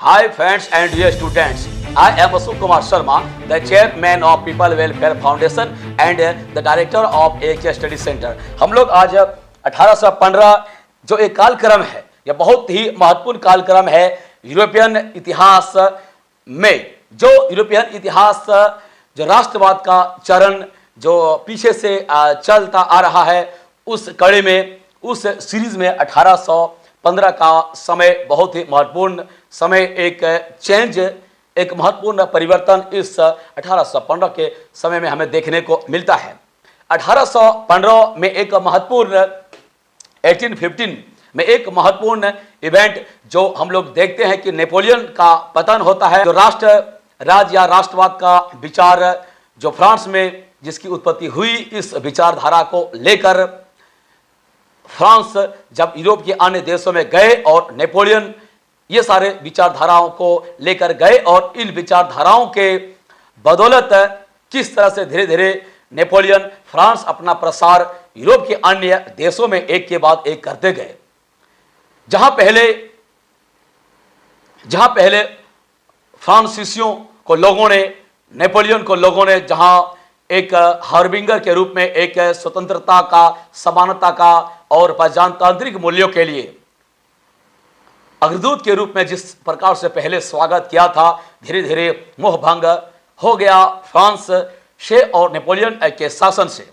Hi friends and dear students, I am Ashok Kumar Sharma, the chairman of People Welfare Foundation and the director of AK Study Center. हम लोग आज 1815 जो एक कालक्रम है, यह बहुत ही महत्वपूर्ण कालक्रम है यूरोपियन इतिहास में। जो यूरोपियन इतिहास जो राष्ट्रवाद का चरण जो पीछे से चलता आ रहा है, उस कड़ी में उस सीरीज में 1815 का समय बहुत ही महत्वपूर्ण समय, एक चेंज, एक महत्वपूर्ण परिवर्तन इस 1815 के समय में हमें देखने को मिलता है। 1815 में एक महत्वपूर्ण 1815 में एक महत्वपूर्ण इवेंट जो हम लोग देखते हैं कि नेपोलियन का पतन होता है। जो राष्ट्र राज या राष्ट्रवाद का विचार जो फ्रांस में जिसकी उत्पत्ति हुई, इस विचारधारा को लेकर फ्रांस जब यूरोप के अन्य देशों में गए और नेपोलियन ये सारे विचारधाराओं को लेकर गए और इन विचारधाराओं के बदौलत किस तरह से धीरे धीरे नेपोलियन फ्रांस अपना प्रसार यूरोप के अन्य देशों में एक के बाद एक करते गए। जहां पहले फ्रांसीसियों को लोगों ने, नेपोलियन को लोगों ने जहां एक हार्बिंगर के रूप में एक स्वतंत्रता का, समानता का और प्रजातांत्रिक मूल्यों के लिए अग्रदूत के रूप में जिस प्रकार से पहले स्वागत किया था, धीरे धीरे मोहभंग हो गया फ्रांस से और नेपोलियन के शासन से,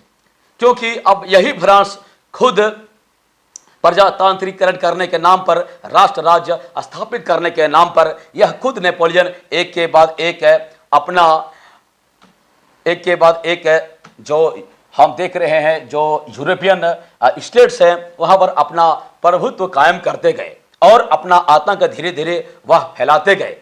क्योंकि अब यही फ्रांस खुद प्रजातांत्रिकरण करने के नाम पर, राष्ट्र राज्य स्थापित करने के नाम पर, यह खुद नेपोलियन एक के बाद एक जो हम देख रहे हैं जो यूरोपियन स्टेट्स हैं वहां पर अपना प्रभुत्व कायम करते गए और अपना आतंक धीरे धीरे वह फैलाते गए।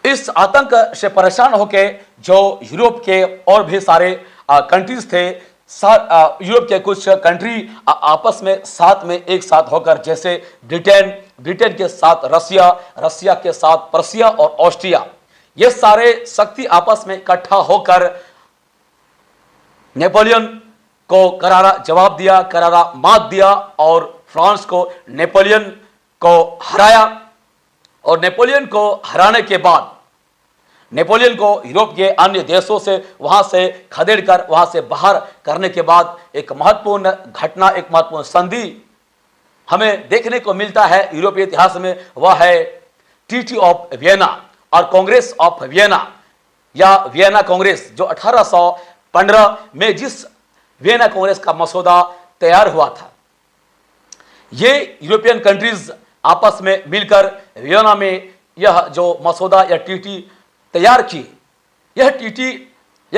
इस आतंक से परेशान होकर जो यूरोप के और भी सारे कंट्रीज थे, यूरोप के कुछ कंट्री आपस में साथ में एक साथ होकर, जैसे ब्रिटेन के साथ रसिया के साथ प्रसिया और ऑस्ट्रिया, ये सारे शक्ति आपस में इकट्ठा होकर नेपोलियन को करारा जवाब दिया, करारा मात दिया और फ्रांस को नेपोलियन को हराया। और नेपोलियन को हराने के बाद नेपोलियन को यूरोप के अन्य देशों से वहां से खदेड़कर वहां से बाहर करने के बाद एक महत्वपूर्ण घटना, एक महत्वपूर्ण संधि हमें देखने को मिलता है यूरोपीय इतिहास में। वह है ट्रीटी ऑफ वियना और कांग्रेस ऑफ वियना या वियना कांग्रेस, जो 1815 में जिस वियना कांग्रेस का मसौदा तैयार हुआ था। ये यूरोपियन कंट्रीज आपस में मिलकर वियना में यह जो मसौदा या ट्रीटी तैयार की, यह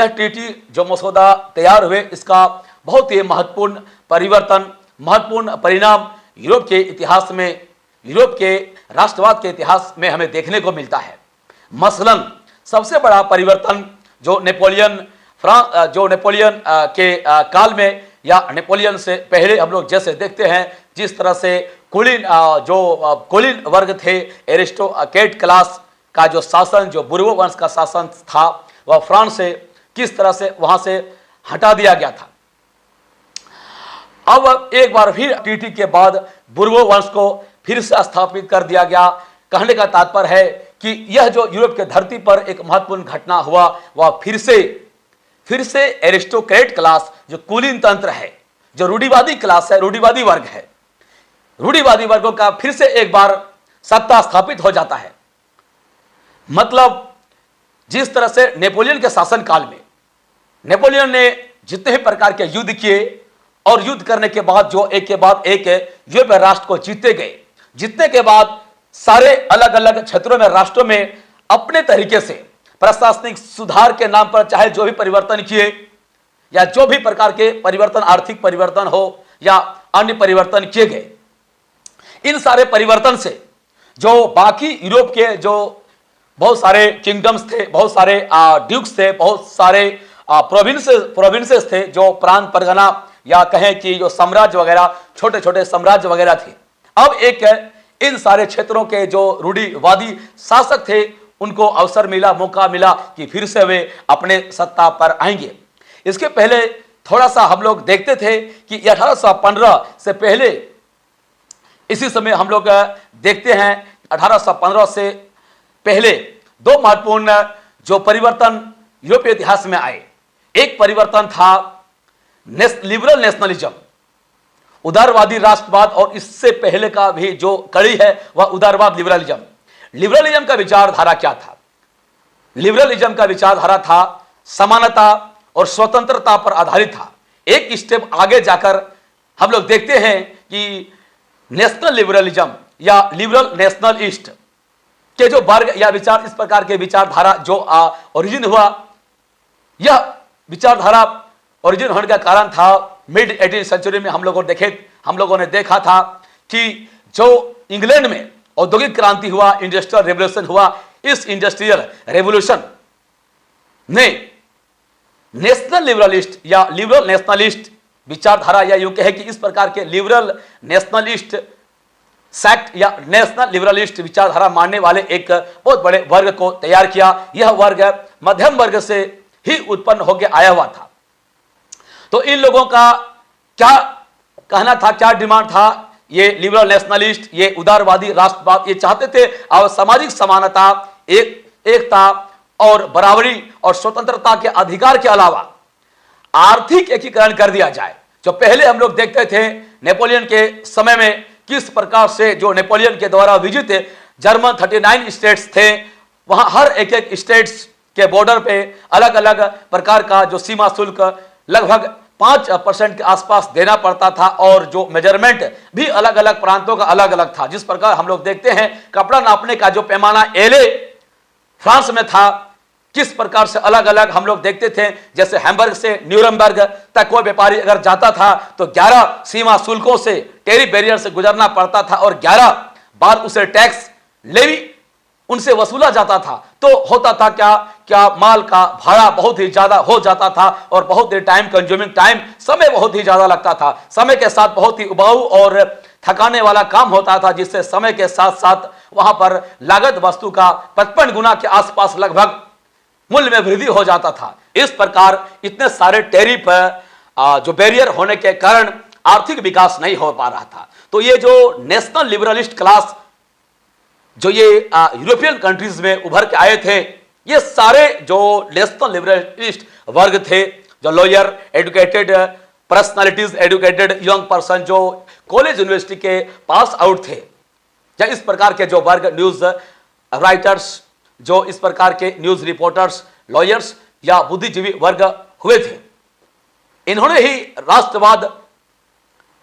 ट्रीटी जो मसौदा तैयार हुए, इसका बहुत ही महत्वपूर्ण परिवर्तन, महत्वपूर्ण परिणाम यूरोप के इतिहास में, यूरोप के राष्ट्रवाद के इतिहास में हमें देखने को मिलता है। मसलन सबसे बड़ा परिवर्तन जो नेपोलियन के काल में या नेपोलियन से पहले हम लोग जैसे देखते हैं, जिस तरह से कुलीन वर्ग थे, एरिस्टोक्रेट क्लास का जो शासन, जो बुर्बो वंश का शासन था, वह फ्रांस से किस तरह से वहां से हटा दिया गया था। अब एक बार फिर ट्रीटी के बाद बुर्बो वंश को फिर से स्थापित कर दिया गया। कहने का तात्पर्य है कि यह जो यूरोप के धरती पर एक महत्वपूर्ण घटना हुआ, वह फिर से एरिस्टोक्रेट क्लास, जो कुलीन तंत्र है, जो रूढ़िवादी क्लास है, रूढ़िवादी वर्ग है, रूढ़िवादी वर्गों का फिर से एक बार सत्ता स्थापित हो जाता है। मतलब जिस तरह से नेपोलियन के शासन काल में नेपोलियन ने जितने भी प्रकार के युद्ध किए और युद्ध करने के बाद जो एक के बाद एक यूरोपीय राष्ट्र को जीतते गए, जीतने के बाद सारे अलग अलग क्षेत्रों में, राष्ट्रों में अपने तरीके से प्रशासनिक सुधार के नाम पर चाहे जो भी परिवर्तन किए या जो भी प्रकार के परिवर्तन, आर्थिक परिवर्तन हो या अन्य परिवर्तन किए गए, इन सारे परिवर्तन से जो बाकी यूरोप के जो बहुत सारे किंगडम्स थे, बहुत सारे ड्यूक्स थे, बहुत सारे प्रोविंसेस थे, जो प्रांत परगना या कहें कि जो साम्राज्य वगैरह, छोटे छोटे साम्राज्य वगैरह थे, अब एक इन सारे क्षेत्रों के जो रूढ़िवादी शासक थे, उनको अवसर मिला, मौका मिला कि फिर से वे अपने सत्ता पर आएंगे। इसके पहले थोड़ा सा हम लोग देखते थे कि 1815 से पहले इसी समय हम लोग देखते हैं 1815 से पहले दो महत्वपूर्ण जो परिवर्तन यूरोपीय इतिहास में आए। एक परिवर्तन था लिबरल नेशनलिज्म, उदारवादी राष्ट्रवाद, और इससे पहले का भी जो कड़ी है वह उदारवाद लिबरलिज्म। लिबरलिज्म का विचारधारा क्या था? लिबरलिज्म का विचारधारा था समानता और स्वतंत्रता पर आधारित था। एक स्टेप आगे जाकर हम लोग देखते हैं कि नेशनल लिबरलिज्म या लिबरल नेशनलिस्ट के जो वर्ग या विचार, इस प्रकार के विचारधारा जो ओरिजिन हुआ, यह विचारधारा ओरिजिन होने का कारण था मिड 18वीं सेंचुरी में हम लोगों ने देखा था कि जो इंग्लैंड में औद्योगिक क्रांति हुआ, इंडस्ट्रियल रेवोल्यूशन हुआ, इस इंडस्ट्रियल रेवोल्यूशन ने नेशनल लिबरलिस्ट या लिबरल नेशनलिस्ट विचारधारा, या यूं कहे कि इस प्रकार के लिबरल नेशनलिस्ट सेक्ट या नेशनल लिबरलिस्ट विचारधारा मानने वाले एक बहुत बड़े वर्ग को तैयार किया। यह वर्ग मध्यम वर्ग से ही उत्पन्न होकर आया हुआ था। तो इन लोगों का क्या कहना था, क्या डिमांड था? ये लिबरल नेशनलिस्ट, ये उदारवादी राष्ट्रवाद, ये चाहते थे और सामाजिक समानता, एकता और बराबरी और स्वतंत्रता के अधिकार के अलावा आर्थिक एकीकरण कर दिया जाए। जो पहले हम लोग देखते थे नेपोलियन के समय में, किस प्रकार से जो नेपोलियन के द्वारा विजित जर्मन 39 स्टेट्स थे, वहां हर एक स्टेट्स के बॉर्डर पे अलग अलग प्रकार का जो सीमा शुल्क लगभग 5% के आसपास देना पड़ता था, और जो मेजरमेंट भी अलग अलग प्रांतों का अलग अलग था। जिस प्रकार हम लोग देखते हैं कपड़ा नापने का जो पैमाना एले फ्रांस में था, किस प्रकार से अलग अलग हम लोग देखते थे। जैसे हैम्बर्ग से न्यूरमबर्ग तक कोई व्यापारी अगर जाता था तो 11 सीमा शुल्कों से, टेरिफ बैरियर से गुजरना पड़ता था, और 11 बार उसे टैक्स लेवी उनसे वसूला जाता था। तो होता था क्या माल का भाड़ा बहुत ही ज्यादा हो जाता था, और बहुत ही टाइम कंज्यूमिंग, समय बहुत ही ज्यादा लगता था। समय के साथ बहुत ही उबाऊ और थकाने वाला काम होता था, जिससे समय के साथ साथ वहां पर लागत वस्तु का 55 गुना के आसपास लगभग मूल्य में वृद्धि हो जाता था। इस प्रकार इतने सारे टैरिफ जो बैरियर होने के कारण आर्थिक विकास नहीं हो पा रहा था। तो ये जो नेशनल लिबरलिस्ट क्लास जो ये यूरोपियन कंट्रीज में उभर के आए थे, ये सारे जो नेशनल लिबरलिस्ट वर्ग थे, जो lawyer, educated personalities, educated young person जो कॉलेज यूनिवर्सिटी के पास आउट थे, या इस प्रकार के जो वर्ग, न्यूज राइटर्स, जो इस प्रकार के न्यूज रिपोर्टर्स, लॉयर्स या बुद्धिजीवी वर्ग हुए थे, इन्होंने ही राष्ट्रवाद,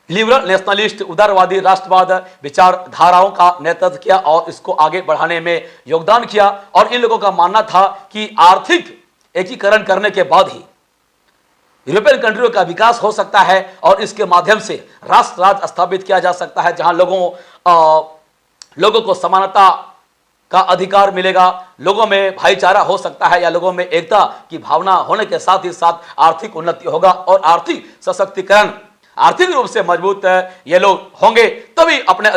लिबरल नेशनलिस्ट, उदारवादी राष्ट्रवाद विचारधाराओं का नेतृत्व किया और इसको आगे बढ़ाने में योगदान किया। और इन लोगों का मानना था कि आर्थिक एकीकरण करने के बाद ही यूरोपियन कंट्रियों का विकास हो सकता है, और इसके माध्यम से राष्ट्र राज्य स्थापित किया जा सकता है, जहां लोगों को समानता का अधिकार मिलेगा, लोगों में भाईचारा हो सकता है, या लोगों में एकता की भावना होने के साथ ही साथ आर्थिक उन्नति होगा, और आर्थिक सशक्तिकरण, आर्थिक रूप से मजबूत ये लोग होंगे, तभी अपने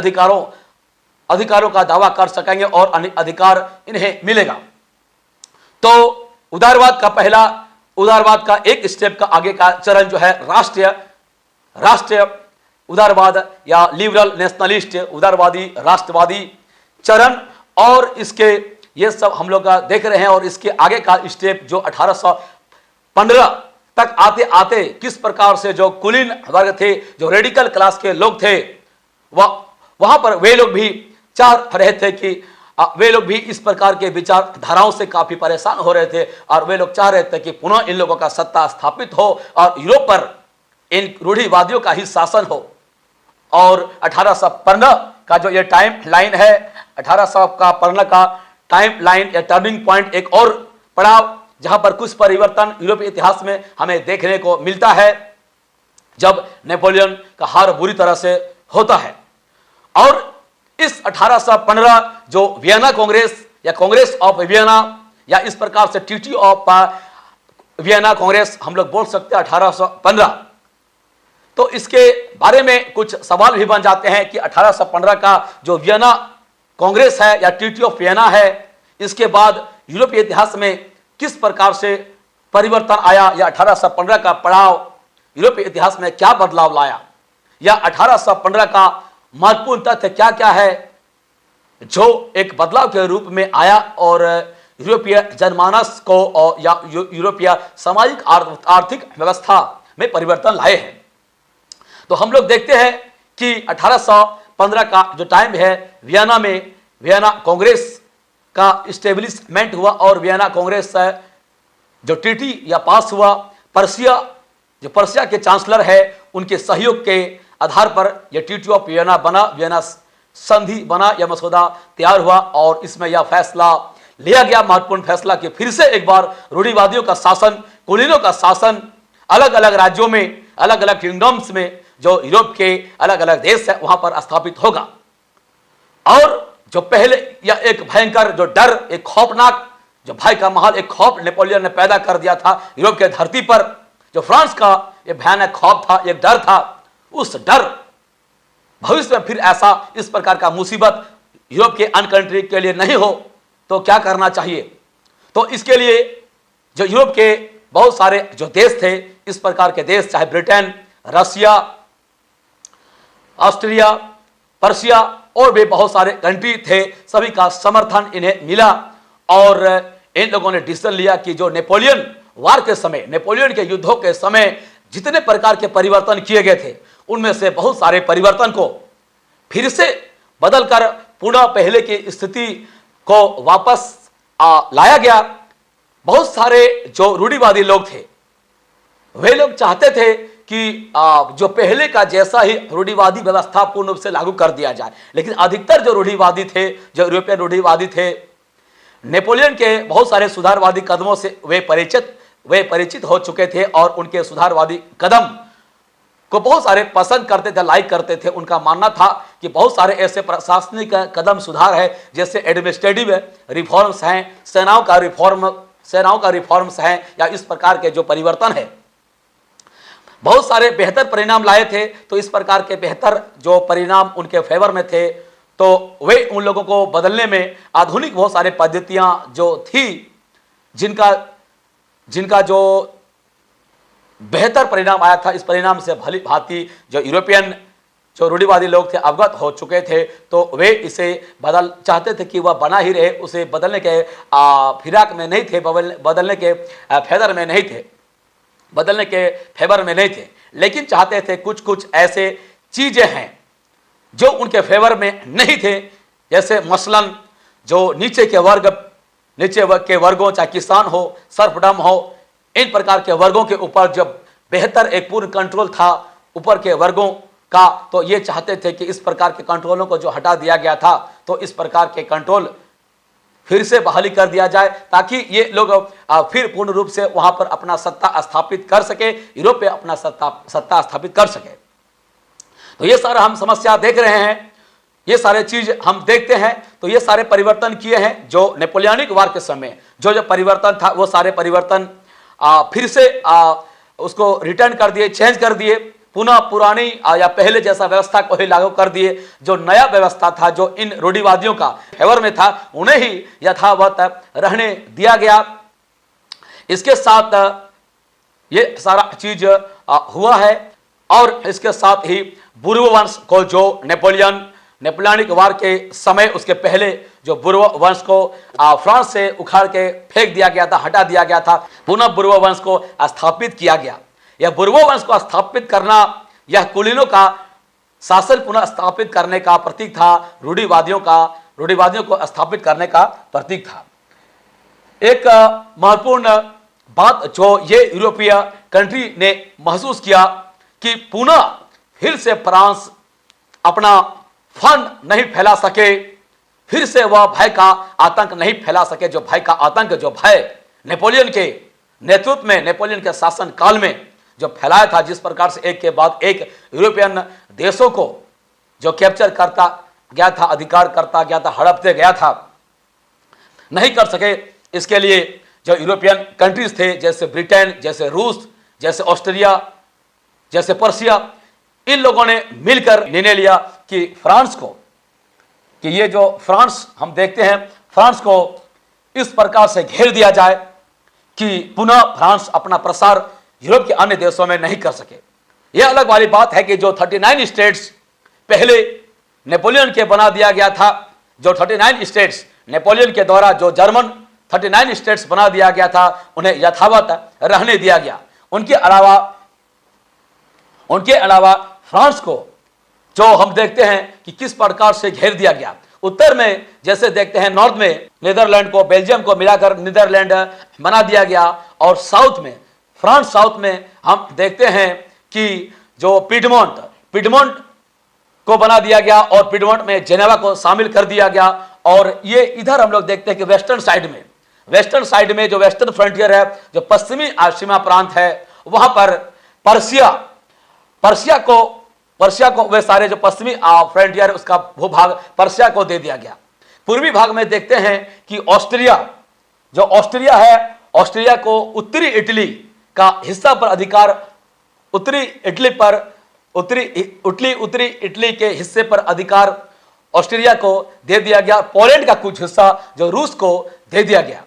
अधिकारों का दावा कर सकेंगे और अधिकार इन्हें मिलेगा। तो उदारवाद का एक स्टेप का आगे का चरण जो है राष्ट्रीय उदारवाद या लिबरल नेशनलिस्ट, उदारवादी राष्ट्रवादी चरण, और इसके ये सब हम लोग देख रहे हैं। और इसके आगे का स्टेप जो 1815 तक आते आते किस प्रकार से जो कुलीन वर्ग थे, जो रेडिकल क्लास के लोग थे, वहां पर वे लोग भी चाह रहे थे कि वे लोग भी इस प्रकार के विचारधाराओं से काफी परेशान हो रहे थे, और वे लोग चाह रहे थे कि पुनः इन लोगों का सत्ता स्थापित हो और यूरोप पर इन रूढ़िवादियों का ही शासन हो। और 1815 का जो ये टाइम लाइन है, 1815 का टाइम लाइन या टर्निंग पॉइंट, एक और पड़ाव जहां पर कुछ परिवर्तन यूरोपीय इतिहास में हमें देखने को मिलता है, जब नेपोलियन का हार बुरी तरह से होता है। और इस 1815 जो वियना कांग्रेस या कांग्रेस ऑफ वियना, या इस प्रकार से ट्रीटी ऑफ वियना कांग्रेस हम लोग बोल सकते हैं 1815, तो इसके बारे में कुछ सवाल भी बन जाते हैं कि 1815 का जो वियना कांग्रेस है या ट्रीटी ऑफ वियना है, इसके बाद यूरोपीय इतिहास में किस प्रकार से परिवर्तन आया, या 1815 का पड़ाव यूरोपीय इतिहास में क्या बदलाव लाया, या 1815 का महत्वपूर्ण तथ्य क्या क्या है, जो एक बदलाव के रूप में आया और यूरोपीय जनमानस को और या यूरोपीय सामाजिक आर्थिक व्यवस्था में परिवर्तन लाए हैं। तो हम लोग देखते हैं कि 1815 का जो टाइम है, वियना में वियना कांग्रेस का इस्टेब्लिशमेंट हुआ और वियना कांग्रेस जो ट्रीटी या पास हुआ, पर्सिया के चांसलर है उनके सहयोग के आधार पर यह ट्रीटी ऑफ वियना बना, वियना संधि बना, यह मसौदा तैयार हुआ और इसमें यह फैसला लिया गया, महत्वपूर्ण फैसला, कि फिर से एक बार रूढ़िवादियों का शासन, कुलीनों का शासन अलग अलग राज्यों में, अलग अलग किंगडम्स में, जो यूरोप के अलग अलग देश है वहां पर स्थापित होगा। और जो पहले यह एक भयंकर जो डर, एक खौफनाक जो भय का माहौल, एक खौफ नेपोलियन ने पैदा कर दिया था यूरोप के धरती पर, जो फ्रांस का यह भयानक खौफ था, एक डर था, उस डर भविष्य में फिर ऐसा इस प्रकार का मुसीबत यूरोप के अन्य कंट्री के लिए नहीं हो तो क्या करना चाहिए। तो इसके लिए जो यूरोप के बहुत सारे जो देश थे, इस प्रकार के देश, चाहे ब्रिटेन, रशिया, ऑस्ट्रिया, पर्सिया और भी बहुत सारे कंट्री थे, सभी का समर्थन इन्हें मिला और इन लोगों ने डिसीजन लिया कि जो नेपोलियन वार के समय, नेपोलियन के युद्धों के समय जितने प्रकार के परिवर्तन किए गए थे, उनमें से बहुत सारे परिवर्तन को फिर से बदलकर पुनः पहले की स्थिति को वापस लाया गया। बहुत सारे जो रूढ़िवादी लोग थे, वे लोग चाहते थे कि जो पहले का जैसा ही रूढ़िवादी व्यवस्था पूर्ण रूप से लागू कर दिया जाए, लेकिन अधिकतर जो रूढ़िवादी थे, जो यूरोपियन रूढ़िवादी थे, नेपोलियन के बहुत सारे सुधारवादी कदमों से वे परिचित हो चुके थे और उनके सुधारवादी कदम को बहुत सारे पसंद करते थे, लाइक करते थे। उनका मानना था कि बहुत सारे ऐसे प्रशासनिक कदम सुधार है, जैसे एडमिनिस्ट्रेटिव रिफॉर्म्स हैं, सेनाओं का रिफॉर्म्स हैं, या इस प्रकार के जो परिवर्तन है, बहुत सारे बेहतर परिणाम लाए थे। तो इस प्रकार के बेहतर जो परिणाम उनके फेवर में थे, तो वे उन लोगों को बदलने में आधुनिक बहुत सारे पद्धतियां जो थी, जिनका जो बेहतर परिणाम आया था, इस परिणाम से भली भांति जो यूरोपियन जो रूढ़िवादी लोग थे अवगत हो चुके थे, तो वे इसे चाहते थे कि वह बना ही रहे, उसे बदलने के फिराक में नहीं थे, बदलने के फेदर में नहीं थे, बदलने के फेवर में नहीं थे, लेकिन चाहते थे कुछ ऐसे चीजें हैं जो उनके फेवर में नहीं थे, जैसे मसलन जो नीचे के वर्गों, चाहे किसान हो, सर्फडम हो, इन प्रकार के वर्गों के ऊपर जब बेहतर एक पूर्ण कंट्रोल था ऊपर के वर्गों का, तो ये चाहते थे कि इस प्रकार के कंट्रोलों को जो हटा दिया गया था, तो इस प्रकार के कंट्रोल फिर से बहाली कर दिया जाए, ताकि ये लोग फिर पूर्ण रूप से वहां पर अपना सत्ता स्थापित कर सके, यूरोप पे अपना सत्ता स्थापित कर सके। तो ये सारा हम समस्या देख रहे हैं, ये सारे चीज हम देखते हैं। तो ये सारे परिवर्तन किए हैं जो नेपोलियनिक वार के समय जो परिवर्तन था, वो सारे परिवर्तन फिर से उसको रिटर्न कर दिए, चेंज कर दिए, पुनः पुरानी या पहले जैसा व्यवस्था को ही लागू कर दिए। जो नया व्यवस्था था, जो इन रूढ़िवादियों का फेवर में था, उन्हें ही यथावत रहने दिया गया। इसके साथ ये सारा चीज हुआ है और इसके साथ ही बुर्बो वंश को जो नेपोलियनिक वार के समय, उसके पहले जो बुर्बो वंश को फ्रांस से उखाड़ के फेंक दिया गया था, हटा दिया गया था, पुनः बुर्बो वंश को स्थापित किया गया। यह बुर्बो वंश को स्थापित करना, यह कुलीनों का शासन पुनः स्थापित करने का प्रतीक था, रूढ़िवादियों को स्थापित करने का प्रतीक था। एक महत्वपूर्ण बात जो ये यूरोपीय कंट्री ने महसूस किया कि पुनः फिर से फ्रांस अपना फंड नहीं फैला सके, फिर से वह भय का आतंक नहीं फैला सके, जो भय का आतंक, जो भय नेपोलियन के नेतृत्व में, नेपोलियन के शासन काल में जो फैलाया था, जिस प्रकार से एक के बाद एक यूरोपियन देशों को जो कैप्चर करता गया था, अधिकार करता गया था, हड़पते गया था, नहीं कर सके। इसके लिए जो यूरोपियन कंट्रीज थे, जैसे ब्रिटेन, जैसे रूस, जैसे ऑस्ट्रिया, जैसे पर्सिया, इन लोगों ने मिलकर निर्णय लिया कि फ्रांस को, कि ये जो फ्रांस हम देखते हैं, फ्रांस को इस प्रकार से घेर दिया जाए कि पुनः फ्रांस अपना प्रसार यूरोप के अन्य देशों में नहीं कर सके। यह अलग वाली बात है कि जो 39 स्टेट्स पहले नेपोलियन के बना दिया गया था, जो 39 स्टेट्स नेपोलियन के द्वारा जो जर्मन 39 स्टेट्स बना दिया गया था, उन्हें यथावत रहने दिया गया। उनके अलावा फ्रांस को जो हम देखते हैं कि किस प्रकार से घेर दिया गया। उत्तर में जैसे देखते हैं, नॉर्थ में नीदरलैंड को, बेल्जियम को मिलाकर नीदरलैंड बना दिया गया, और साउथ में, फ्रांस साउथ में हम देखते हैं कि जो पिडमोंट को बना दिया गया, और पिडमोंट में जेनेवा को शामिल कर दिया गया। और ये इधर हम लोग देखते हैं कि वेस्टर्न साइड में जो वेस्टर्न फ्रंटियर है, जो पश्चिमी सीमा प्रांत है, वहां पर पर्शिया को वे सारे जो पश्चिमी फ्रंटियर है, उसका भूभाग पर्शिया को दे दिया गया। पूर्वी भाग में देखते हैं कि ऑस्ट्रिया है, ऑस्ट्रिया को उत्तरी इटली का हिस्सा पर अधिकार, उत्तरी इटली के हिस्से पर अधिकार ऑस्ट्रिया को दे दिया गया। पोलैंड का कुछ हिस्सा जो रूस को दे दिया गया,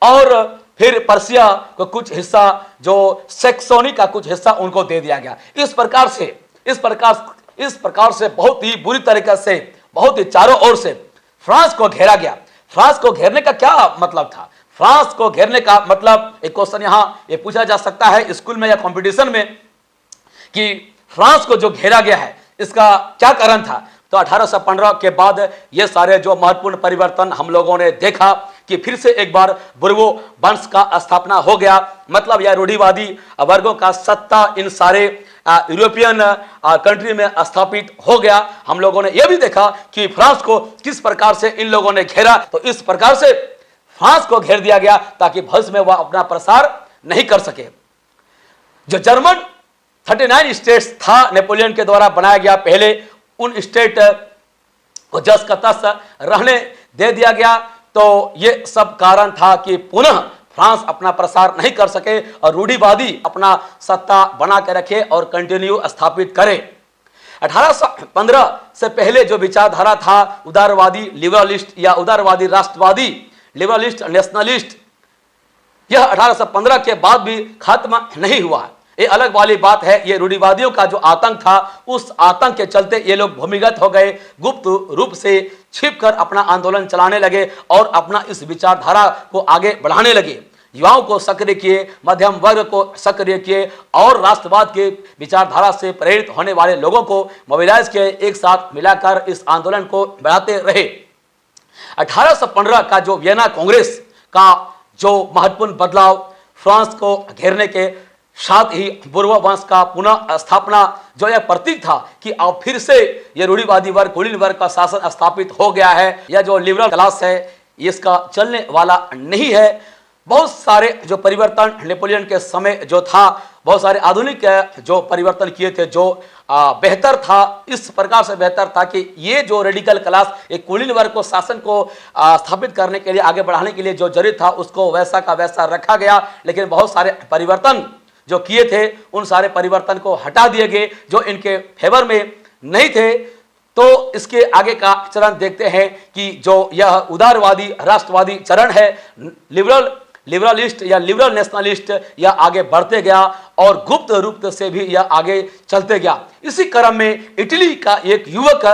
और फिर पर्शिया को कुछ हिस्सा, जो सैक्सोनी का कुछ हिस्सा उनको दे दिया गया। इस प्रकार से बहुत ही बुरी तरीके से, बहुत ही चारों ओर से फ्रांस को घेरा गया। फ्रांस को घेरने का क्या मतलब था? फ्रांस को घेरने का मतलब, एक क्वेश्चन यहां ये पूछा जा सकता है स्कूल में या कंपटीशन में, कि फ्रांस को जो घेरा गया है, इसका क्या कारण था? तो 1815 के बाद ये सारे जो महत्वपूर्ण परिवर्तन हम लोगों ने देखा कि फिर से एक बार बुर्बो वंश का स्थापना हो गया। मतलब यह रूढ़िवादी वर्गों का सत्ता इन सारे यूरोपियन कंट्री में स्थापित हो गया। हम लोगों ने यह भी देखा कि फ्रांस को किस प्रकार से इन लोगों ने घेरा। तो इस प्रकार से फ्रांस को घेर दिया गया ताकि भविष्य में वह अपना प्रसार नहीं कर सके। जो जर्मन 39 स्टेट्स था नेपोलियन के द्वारा बनाया गया, पहले उन स्टेट को जस का तस रहने दे दिया गया। तो ये सब कारण था कि पुनः फ्रांस अपना प्रसार नहीं कर सके और रूढ़िवादी अपना सत्ता बना के रखे और कंटिन्यू स्थापित करे। 1815 से पहले जो विचारधारा था, उदारवादी लिबरलिस्ट या उदारवादी राष्ट्रवादी, लिबरलिस्ट नेशनलिस्ट, यह 1815 के बाद भी खत्म नहीं हुआ। ये अलग वाली बात है। ये रूढ़िवादियों का जो आतंक था, उस आतंक के चलते ये लोग भूमिगत हो गए, गुप्त रूप से छिपकर अपना आंदोलन चलाने लगे और अपना इस विचारधारा को आगे बढ़ाने लगे। युवाओं को सक्रिय किए, मध्यम वर्ग को सक्रिय किए और राष्ट्रवाद के विचारधारा से प्रेरित होने वाले लोगों को मोबिलाइज किए, एक साथ मिलाकर इस आंदोलन को बढ़ाते रहे। 1815 का जो वियना कांग्रेस का जो महत्वपूर्ण बदलाव, फ्रांस को घेरने के साथ ही बुर्बो वंश का पुनः स्थापना, जो यह प्रतीक था कि अब फिर से यह रूढ़िवादी वर्ग, कुलीन वर्ग का शासन स्थापित हो गया है। यह जो लिबरल क्लास है, इसका चलने वाला नहीं है। बहुत सारे जो परिवर्तन नेपोलियन के समय जो था, बहुत सारे आधुनिक जो परिवर्तन किए थे, जो बेहतर था। इस प्रकार से बेहतर था कि ये जो रेडिकल क्लास, एक कुलीन वर्ग को, शासन को स्थापित करने के लिए, आगे बढ़ाने के लिए जो जरूरी था, उसको वैसा का वैसा रखा गया। लेकिन बहुत सारे परिवर्तन जो किए थे, उन सारे परिवर्तन को हटा दिए गए जो इनके फेवर में नहीं थे। तो इसके आगे का चरण देखते हैं कि जो यह उदारवादी राष्ट्रवादी चरण है, लिबरलिस्ट या लिबरल नेशनलिस्ट, यह आगे बढ़ते गया और गुप्त रूप से भी यह आगे चलते गया। इसी क्रम में इटली का एक युवक,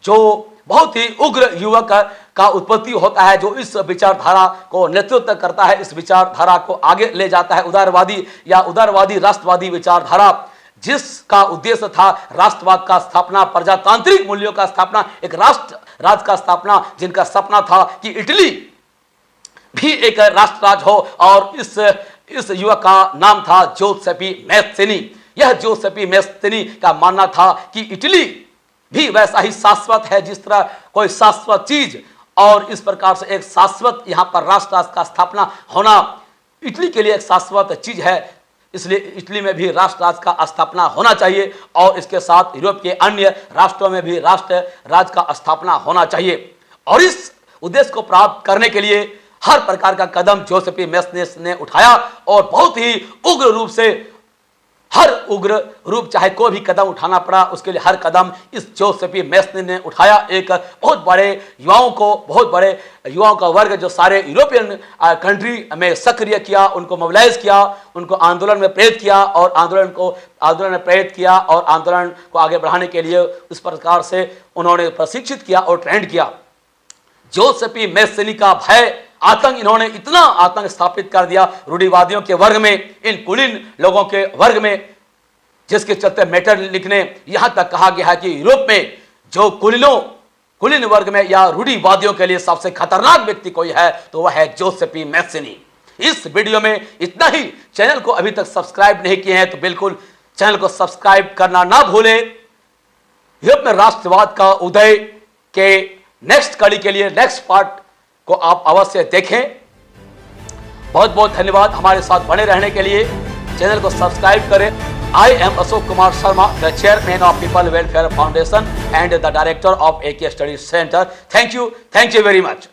जो बहुत ही उग्र युवक का उत्पत्ति होता है, जो इस विचारधारा को नेतृत्व करता है, इस विचारधारा को आगे ले जाता है, उदारवादी या उदारवादी राष्ट्रवादी विचारधारा, जिसका उद्देश्य था राष्ट्रवाद का स्थापना, प्रजातांत्रिक मूल्यों का स्थापना, एक राष्ट्र राज्य का स्थापना, जिनका सपना था कि इटली भी एक राष्ट्र राज्य हो। और इस युवक का नाम था जोसेपी मैस्सिनी। यह जोसेपी मैस्सिनी का मानना था कि इटली भी वैसा ही शाश्वत है जिस तरह कोई शाश्वत चीज, और इस प्रकार से एक शाश्वत यहाँ पर राष्ट्र का स्थापना होना इटली के लिए एक शाश्वत चीज है। इसलिए इटली में भी राष्ट्र राज्य का स्थापना होना चाहिए और इसके साथ यूरोप के अन्य राष्ट्रों में भी राष्ट्र राज्य का स्थापना होना चाहिए। और इस उद्देश्य को प्राप्त करने के लिए हर प्रकार का कदम जोसेपी मैस्सिनी ने उठाया और बहुत ही उग्र रूप से, हर उग्र रूप चाहे कोई भी कदम उठाना पड़ा, उसके लिए हर कदम इस जोसेपी मैस्सिनी ने उठाया। एक बहुत बड़े युवाओं का वर्ग जो सारे यूरोपियन कंट्री में सक्रिय किया, उनको मोबिलाइज किया, उनको आंदोलन में प्रेरित किया और आंदोलन को आगे बढ़ाने के लिए इस प्रकार से उन्होंने प्रशिक्षित किया और ट्रेंड किया। जोसेफी मैसेनी का भय, आतंक, इन्होंने इतना आतंक स्थापित कर दिया रूढ़िवादियों के वर्ग में, इन कुलीन लोगों के वर्ग में, जिसके चलते मैटर लिखने यहां तक कहा गया है कि यूरोप में जो कुलीन वर्ग में या रूढ़िवादियों के लिए सबसे खतरनाक व्यक्ति कोई है तो वह है जोसेफी मैसेनी। इस वीडियो में इतना ही। चैनल को अभी तक सब्सक्राइब नहीं किए हैं तो बिल्कुल चैनल को सब्सक्राइब करना ना भूलें। यूरोप में राष्ट्रवाद का उदय के नेक्स्ट कड़ी के लिए नेक्स्ट पार्ट को आप अवश्य देखें। बहुत बहुत धन्यवाद हमारे साथ बने रहने के लिए। चैनल को सब्सक्राइब करें। I am Ashok Kumar Sharma, the chairman of People Welfare Foundation and the director of AK Studies Center. Thank you very much.